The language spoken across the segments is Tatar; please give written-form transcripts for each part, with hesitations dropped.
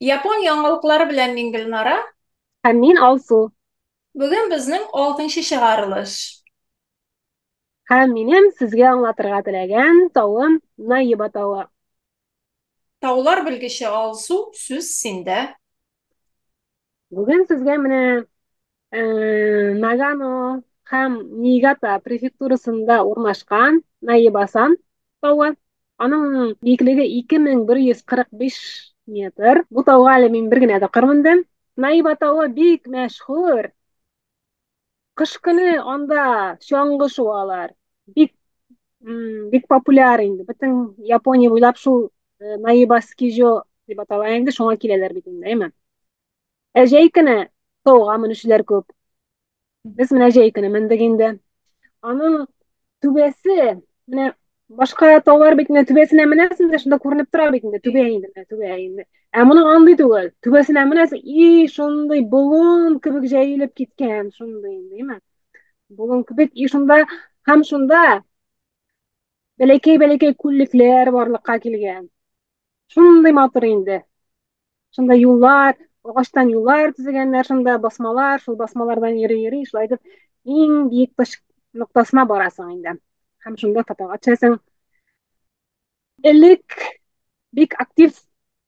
Yapon яңалыклары белән мин Гөлнара. Һәм мин Алсу. Бүген безнең 6-нчы чыгарылыш. Һәм минем сезгә аңлатырга теләгән тавым Наиба тавы. Таулар белгече Алсу, сүз синдә. Бүген сезгә менә Нагано һәм Нигата префектурасында урнашкан Наибасан тавы. Аның биеклеге 2145 метр. Бу тауга әле мин бер генә тапкыр мендем. Наиба тавы бик мәшһүр. Кыш көне анда чаңгы шуалар. Бик бик популяр инде. Бөтен Япония буйлап шул Наиба скижо дип атала инде, шуңа киләләр бит инде, әйме? Ә җәй көне тауга менүчеләр күп. Без менә җәй көне мендек инде. Аның түбәсе менә башка таулар бит менә түбәсенә менәсең дә шунда күренеп тора бит инде, түбә инде, менә түбә инде. Ә моның андый түгел. Түбәсенә менәсең, и шундый болын кебек җәелеп киткән, шундый инде, әйме? Болын кебек, и шунда һәм шунда бәләкәй-бәләкәй күллекләр барлыкка килгән. Шундый матур инде. Шунда юллар, агачтан юллар төзегәннәр, шунда басмалар, шул басмалардан йөри-йөри, шулай итеп иң биек таш ноктасына барасың инде. Һәм шунда фотога төшәсең. Элек бик актив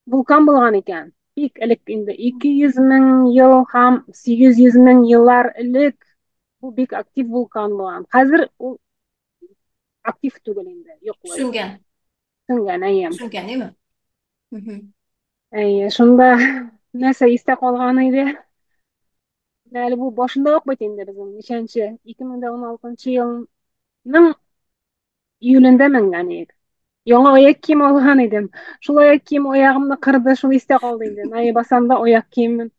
вулкан булган икән. Бик элек инде 200 мең ел һәм 800 мең еллар элек бу бик актив вулкан булган. Хәзер ул актив түгел инде, юклый. Сүнгән. Сүнгән, әйе. Сүнгән, әйме? Мгм. Әйе, шунда нәрсә истә калган иде. Әле бу башында ук бит инде безнең ничәнче 2016 елның июлендә менгән идек. Яңа аяк кием алган идем. Шул аяк кием аягымны кырды, шул истә калды инде. Наибасанда аяк киемем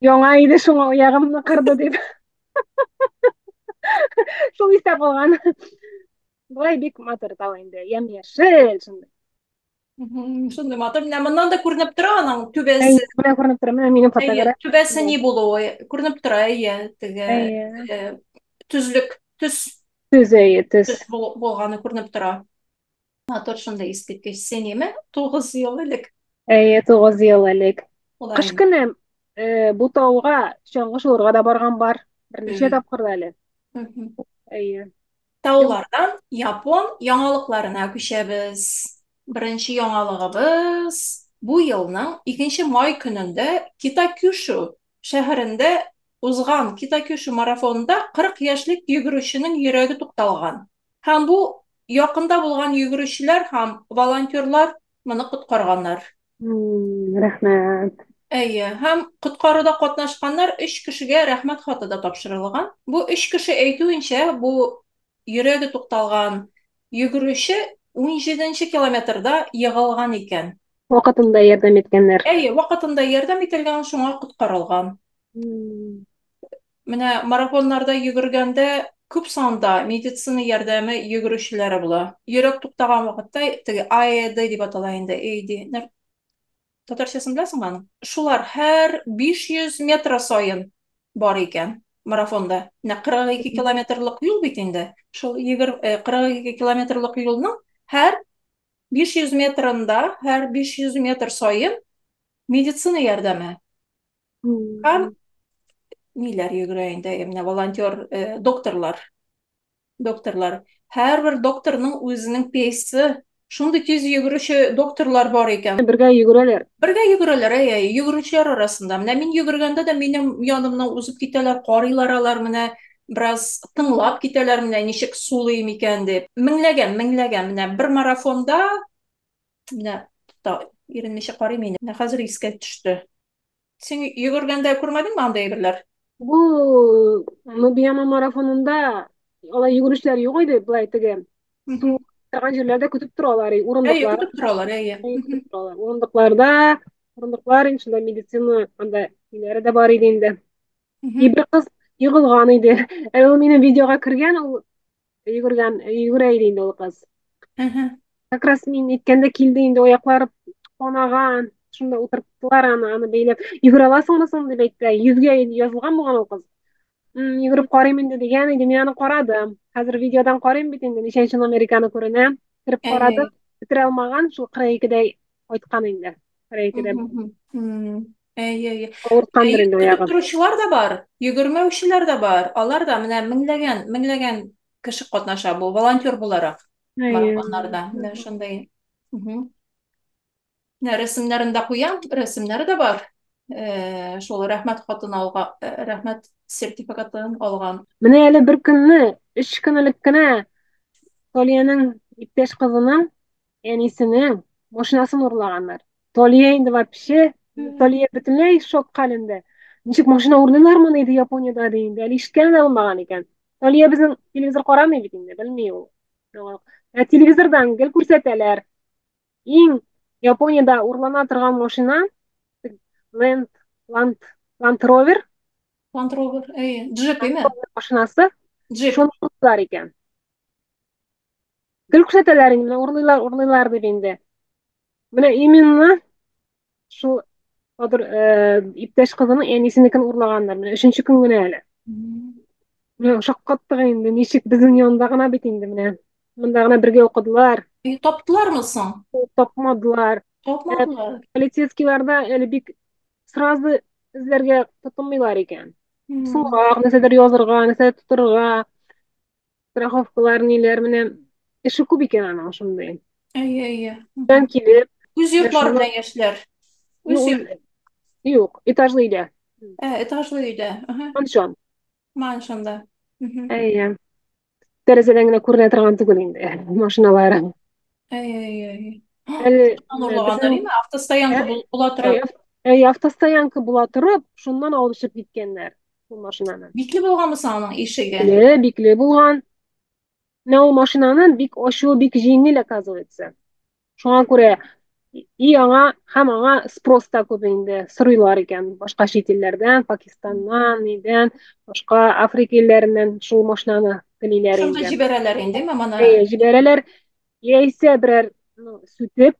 яңа иде, шуңа аягымны кырды дип. Шул истә калган. Болай бик матур тау инде. Ямь-яшел шундай. Шундый матур. Менә моннан да күренеп тора аның Әйе, түбәсе. менә күренеп тора, менә минем Әйе, түбәсе фотографиям. ни булуы күренеп тора, әйе, теге Әйе, э, төзлек, төс төз, әйе, төз. булганы күренеп тора. Матур шундай искиткеч. Син неме? 9 ел элек. Әйе, 9 ел элек. Улар Кыш инде. көне бу тауга чаңгы шуырга да барган бар. Берничә Мгм. тапкыр да әле. Мгм. Әйе. Юк. Таулардан Япон яңалыкларына күчәбез. Беренче яңалыгыбыз бу елның 2 май көнендә Китакюшу шәһәрендә узган Китакюшу марафонында 40 яшьлек йөгерүченең йөрәге тукталган. Һәм бу якында булган йөгерүчеләр һәм волонтерлар моны коткарганнар. Рәхмәт. Әйе, һәм коткаруда катнашканнар 3 кешегә рәхмәт хаты да тапшырылган. Бу 3 кеше әйтүенчә, бу йөрәге тукталган йөгерүче 17-нче километрда егылган икән. Вакытында ярдәм иткәннәр. Әйе, вакытында ярдәм ителгән, шуңа коткарылган. М, Менә марафоннарда йөгергәндә күп санда медицина ярдәме йөгерүчеләре була. Йөрәк туктаган вакытта теге АЭД дип атала инде, АЭД. Татарчасын беләсеңме аның? Шулар һәр 500 метр саен бар икән марафонда. Менә 42 километрлык юл бит инде. Шул 42 километрлык юлның һәр 500 метрында, һәр 500 метр саен медицина ярдәме. Һәм м. ниләр йөгерә инде, менә волонтер докторлар. Һәрбер докторның үзенең пейсы. Шундый тиз йөгерүче докторлар бар икән. Бергә йөгерәләр. Бергә йөгерәләр, әйе, йөгерүчеләр арасында. Менә мин йөгергәндә дә минем янымнан узып китәләр, карыйлар алар менә бераз тыңлап китәләр менә ничек сулыйм икән дип. Меңләгән менә бер марафонда менә та ирен ничек карыйм инде. Менә хәзер искә төште. Син йөгергәндә күрмәдеңме андай әйберләр? Бу Нубияма марафонында алай йөгерешләр юк иде, былай теге су Мгм. торган җирләрдә көтеп торалар, Әйе, урындыклар, көтеп торалар, әйе. көтеп торалар. Урындыклар инде медицина анда ниләре дә бар иде инде. И Мгм. бер кыз егылган иде. Ә ул минем видеога кергән, ул йөгерә иде инде ул кыз. Мгм. Как раз мин әйткәндә килде инде, аяклары канаган. Шунда утырттылар аны бәйләп. Йөгерә аласыңмы соң дип әйтте. 100гә язылган булган ул кыз. Йөгереп карыйм инде дигән иде. Мин аны карадым. Хәзер видеодан карыйм бит инде. Ничәнче номер икәне күренә. Кереп Әйе. карадым. Бетерә алмаган, шул 42дә кайткан инде. Reýtide Ey, ey. awurtkandyr indi Kütüp oýagym. duruşlar da bar, yugurmawçylar da bar. Alar da mine miňlegen kişi gatnaşa bu volonter bularak Eýe. maratonlarda. Mine şonday. Ne resimlerinde kuyan resimleri de var. Şol rahmet hatyny algan, rahmet sertifikatyny algan. Mine ele bir günni 3 günlük gine Toliýanyň ipteş gyzynyň enisiniň maşynasyny urlaganlar. Toliýa indi wapşe, Toliýa bütünlei şok halinde. Nişik maşyna urlaýlarmy diýdi Ýaponiýada diýdi. Eli işitken de bolmagan eken. Toliýa biziň telewizor garamaydy indi, bilmeýär ol. Ýok. Telewizordan gel күрсәтәләr. Iň Ýaponiýada urlana turgan maşyna Land Land Land Rover Land Rover, Jeep mi? maşynasy Jeep. şonu urlar eken. Gel күрсәтәләr indi, urlaýlar diýip indi. Mine imенно şu odur ipteş gyzyny enisinikin urlaganlar. Mine 3-nji gün güne ele. Mine şok gatdyk indi. Nişik biziň ýonda gana bit indi mine. Munda gana birge okudylar. Toptular mısın? Topmadylar. Topmadılar. Polisiýskiler eli bik srazy izlerge tutunmaýlar eken. Hmm. Suwak, näsedir ýozurga, näse tuturga, strahowkalar niler mine işi kup eken ana şunday. Ey. Ben kilip, Üz ne yurtlar şunu, bilen yaşlar. Üz yurt. yok, etajlıydı. Etaşlı üyde. Anşon. Manşanda. Eýe. Derezeden gine көрüne turgan tugul indi. Maşynalar. Ey. Eli Anurlaganlar bizim değil mi? Avtostoyanka ey bulatırıp. avtostoyanka bula turup, şundan alyşyp gitkenler bu maşynany. Bikli bolgan mı sanın işige? Bikli bulgan. Ne o maşynanyň bik oşu bik jingil akazawytsa. Şoňa görä ýa hem aňa spros da köp indi. Syrylar eken başga şet illerden, Pakistandan, niden, başga Afrika illerinden şu maşynany bilýär Şunda indi. jibereler indi mi bana? Jibereler ýeýse birer sütüp,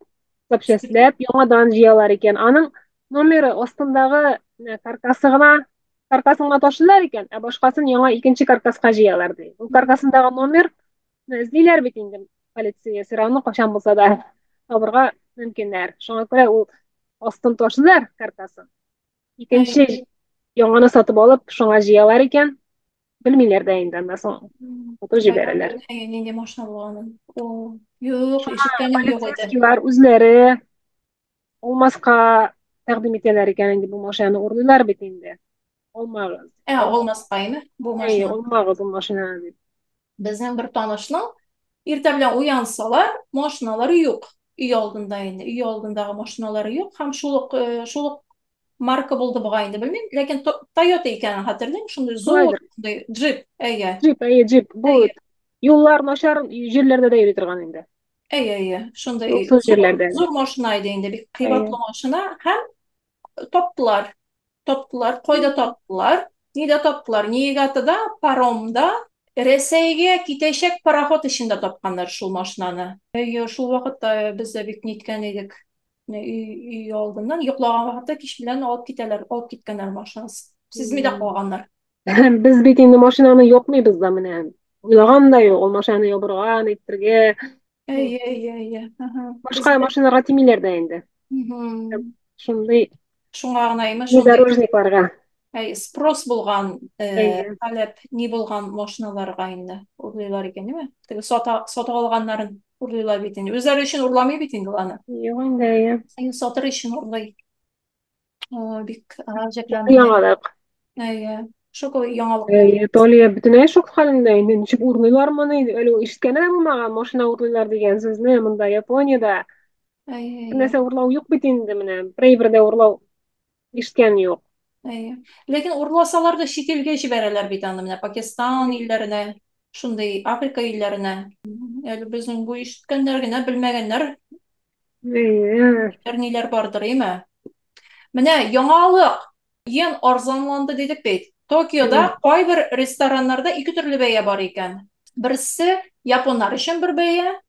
sapşeslep, ýoňadan jiýalar eken. Anyň nomeri ostyndagy karkasyna taşylar eken, başgasyny ýoňa ikinji karkaska jiýalar diýip. Bu karkasyndagy nomer izleýär bit indi polisiýa sirany kaçan bolsa da tabrga mümkinler. Şoňa görä ul ostyn taşylar karkasyn. İkinji ýoňany satyp alyp, şoňa jiýalar eken. Bilmeýler de indi, ondan soň oto jibereler. Nende maşına bolganyn. Yok, işitkenim ýok edi. Polisiýskiler üzleri olmaska taqdim eteler eken indi bu maşyny urdular bit indi. Olmagys. Olmaz qaymy bu maşına. Olmagys bu maşyna diýip. Bizning bir tanışnyň erta bilen uyansalar, maşynalary ýok. Üý aldynda indi. Üý aldyndagy maşynalary ýok. Hem şuluk marka boldy bu gaýynda bilmem, lekin Toyota ekeni hatırlayın. Şunday zor, Jeep, Jeep. Bu ýollar naşar jerlerde de ýüri turgan indi. Şunday zor maşynaydy indi. Bir kıybatly maşyna. Hem toptular, koyda toptular. Nide toptular? Niýegatda paromda Reseýge kiteşek parahot işinde topkanlar şul maşynany. Şul wagtda biz de bik nitken edik. Üý aldyndan ýoklagan wagtda kiş bilen alyp gitkenler maşynasy. Siz mi de goýganlar? Biz bit indi maşynany ýokmaýbys da mene. Uylagan da ýok, ol maşyny ýoburgan etdirge. Başga maşynalara timiler de indi. Şunday Şuňa gynaymy, Внедорожникларга. Spros bolgan, talep ni bolgan maşynalar gaýynda urlaýlar eken, näme? Tigi sota alganlaryň urlaýlar bit indi. Özleri üçin urlamaý bit indi any. Ýok indi. Satyr üçin urlaý. Bik ajaplandy. Ýaňalyk. Şok ýaňalyk. Toliýa bütünlei şok halinde indi. Nişik urlaýlarmy? Öle işitkene bolmagan maşyna urlaýlar diýen sözne munda Ýaponiýada. Näse urlaw ýok bit indi mene. Bir-birde urlaw işitken ýok. Lekin urlasalar da şit ilge jibereler bit anda mene Pakistan illerine, şunday Afrika illerine. Ýa-da biziň bu işitkenler gene bilmegenler niler bardyr ýa-da. Mene ýaňalyk ýen arzanlandy dedik bit. Tokioda gaýbir restoranlarda iki türlü beýe bar eken. Birisi Japonlar üçin bir beýe,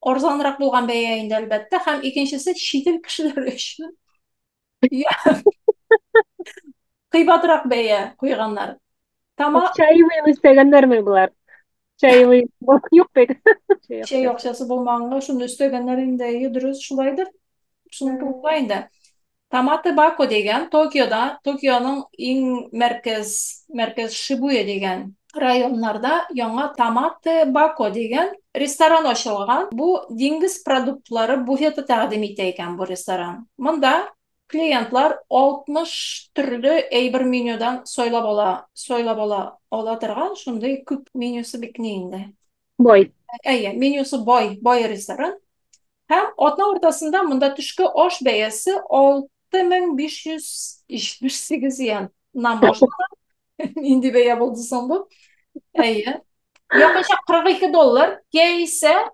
arzanrak bolgan beýe indi elbetde, hem ikinçisi şitil kişiler üçin. Kıybatrak beýe koýganlar. Tama Çaýy istegenler mi bular? Çaýy ýok pek. şey ýokçasy bolmagyňa şunu istegenler indi, dürüst şulaydyr. Шуны инде. Таматы Бако дигән Токионың иң мәркәз Шибуя дигән районнарда яңа Таматы Бако дигән ресторан ачылган. Бу диңгез продуктлары буфеты тәкъдим итә икән бу ресторан. Монда клиентлар 60 төрле әйбер менюдан ала торган, шундый күп менюсы бик ни инде. Бай. Менюсы бай ресторан. Һәм атна уртасында монда төшке аш бәясе 6578 йен нан башлана. Нинди бәя булды соң бу? Якынча $42, яисә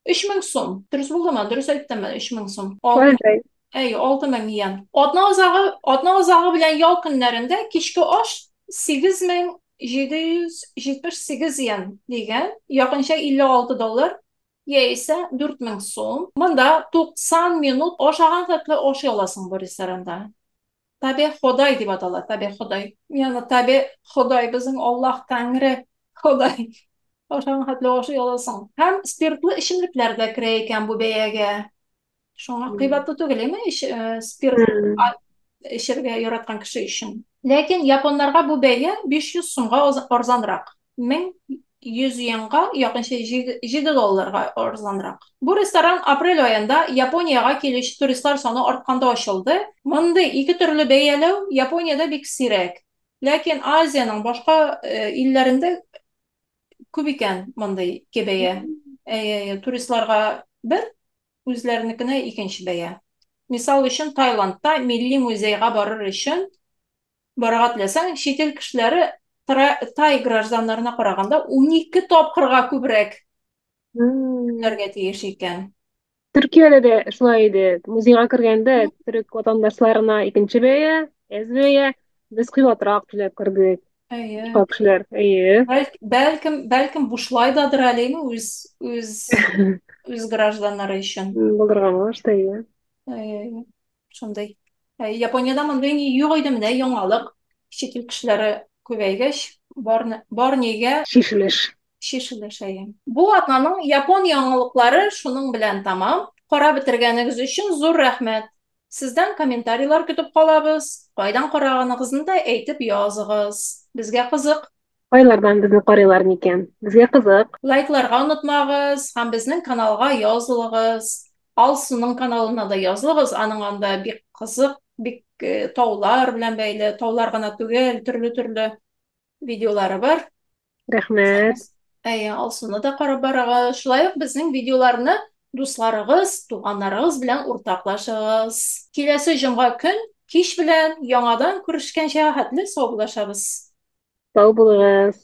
3000 сум. Дөрес булдымы? Дөрес әйттемме? 3000 сум. Шулай. 6000 йен. Атна азагы белән ял көннәрендә кичке аш 8778 йен дигән, якынча $56, яисә 4000 сум. Монда 90 минут ашаган хәтле ашый аласың бу ресторанда. Таби Ходай дип атала, Таби Ходай. Яны Таби Ходай безнең Аллаһ Тәңре Ходай. Ашаган хәтле ашый аласың. Һәм спиртлы эчемлекләр дә керә икән бу бәягә. Шуңа кыйбатлы түгелме спирт эчәргә яраткан кеше өчен. Ләкин японнарга бу бәя 500 сумга арзанрак. 1100 йенга, якынча $7 арзанрак. Бу ресторан апрель аенда Япониягә килүче туристлар саны артканда ачылды. Мондый ике төрле бәяләү Япониядә бик сирәк. Ләкин Азияның башка илләрендә күп икән мондый ике бәя. Туристларга бер, үзләренекенә икенче бәя. Мисал өчен Таиландта милли музейга барыр өчен барырга теләсәң, чит ил кешеләре Тай гражданнарына караганда 12 тапкырга күбрәк түләргә тиеш икән. Төркиядә дә шулай иде. Музейга кергәндә төрек ватандашларына икенче бәя, бәя, без кыйбатрак түләп кердек. Башка кешеләр. Бәлкем бушылайдадыр әлеме үз гражданнары өчен. Булдырганга шулай. Шундай. Япониядә мондый юк иде менә яңалык. Чит ил кешеләре күбәйгәч, бар нигә Шишелеш. Бу атнаның Япон яңалыклары шуның белән тамам. Карап бетергәнегез өчен зур рәхмәт. Сездән комментарийлар көтеп калабыз. Кайдан караганыгызны да әйтеп языгыз. Безгә кызык. Кайлардан безне карыйлар микән? Безгә кызык. Лайкларга онытмагыз, һәм безнең каналга язылыгыз. Алсуның каналына да язылыгыз. Аның анда бик кызык, бик таулар белән бәйле, таулар гына түгел, төрле видеолары бар. Рәхмәт. Алсуны да карап барыгыз. Шулай ук безнең видеоларны дусларыгыз, туганнарыгыз белән уртаклашыгыз. Киләсе җомга көн кич белән яңадан күрешкәнчә хәтле сау булашабыз. Сау булыгыз.